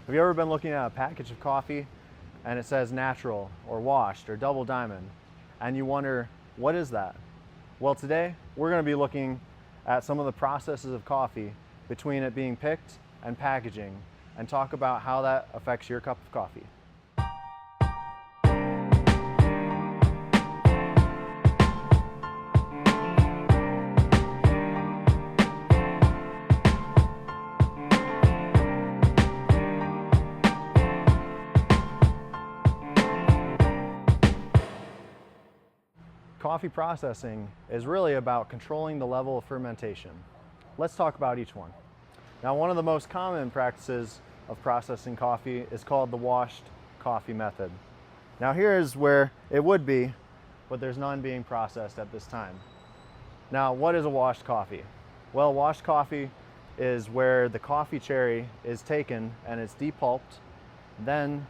Have you ever been looking at a package of coffee and it says natural or washed or double diamond and you wonder, what is that? Well, today we're going to be looking at some of the processes of coffee between it being picked and packaging and talk about how that affects your cup of coffee. Coffee processing is really about controlling the level of fermentation. Let's talk about each one. Now, one of the most common practices of processing coffee is called the washed coffee method. Now, here is where it would be, but there's none being processed at this time. Now, what is a washed coffee? Well, washed coffee is where the coffee cherry is taken and it's depulped. Then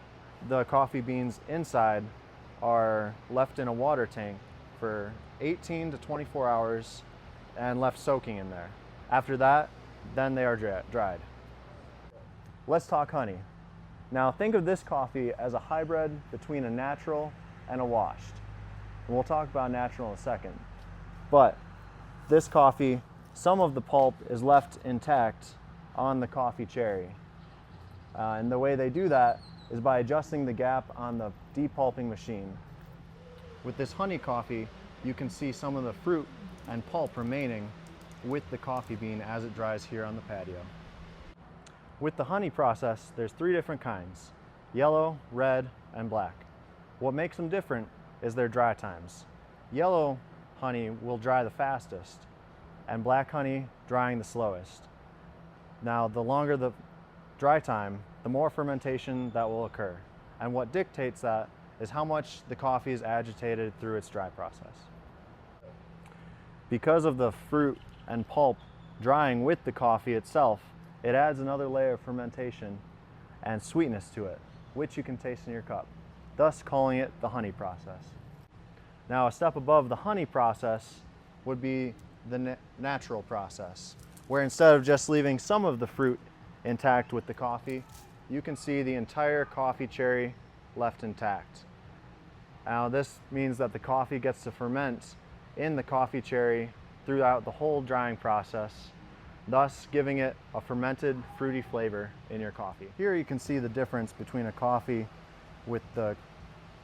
the coffee beans inside are left in a water tank for 18 to 24 hours and left soaking in there. After that, then they are dried. Let's talk honey. Now think of this coffee as a hybrid between a natural and a washed. And we'll talk about natural in a second. But this coffee, some of the pulp is left intact on the coffee cherry. And the way they do that is by adjusting the gap on the depulping machine. With this honey coffee, you can see some of the fruit and pulp remaining with the coffee bean as it dries here on the patio. With the honey process, there's 3 different kinds: yellow, red, and black. What makes them different is their dry times. Yellow honey will dry the fastest, and black honey drying the slowest. Now, the longer the dry time, the more fermentation that will occur. And what dictates that is how much the coffee is agitated through its dry process. Because of the fruit and pulp drying with the coffee itself, it adds another layer of fermentation and sweetness to it, which you can taste in your cup, thus calling it the honey process. Now, a step above the honey process would be the natural process, where instead of just leaving some of the fruit intact with the coffee, you can see the entire coffee cherry left intact. Now, this means that the coffee gets to ferment in the coffee cherry throughout the whole drying process, thus giving it a fermented, fruity flavor in your coffee. Here you can see the difference between a coffee with the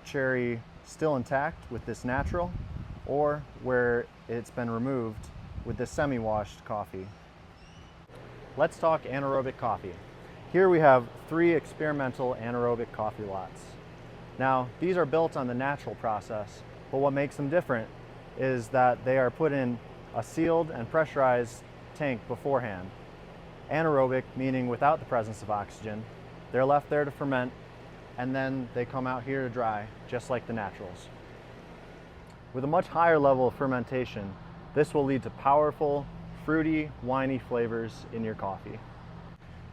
cherry still intact with this natural, or where it's been removed with this semi-washed coffee. Let's talk anaerobic coffee. Here we have 3 experimental anaerobic coffee lots. Now, these are built on the natural process, but what makes them different is that they are put in a sealed and pressurized tank beforehand. Anaerobic, meaning without the presence of oxygen. They're left there to ferment, and then they come out here to dry, just like the naturals. With a much higher level of fermentation, this will lead to powerful, fruity, winey flavors in your coffee.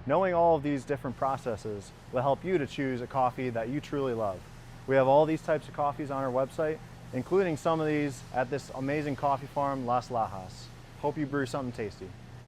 Knowing all of these different processes will help you to choose a coffee that you truly love. We have all these types of coffees on our website, including some of these at this amazing coffee farm, Las Lajas. Hope you brew something tasty.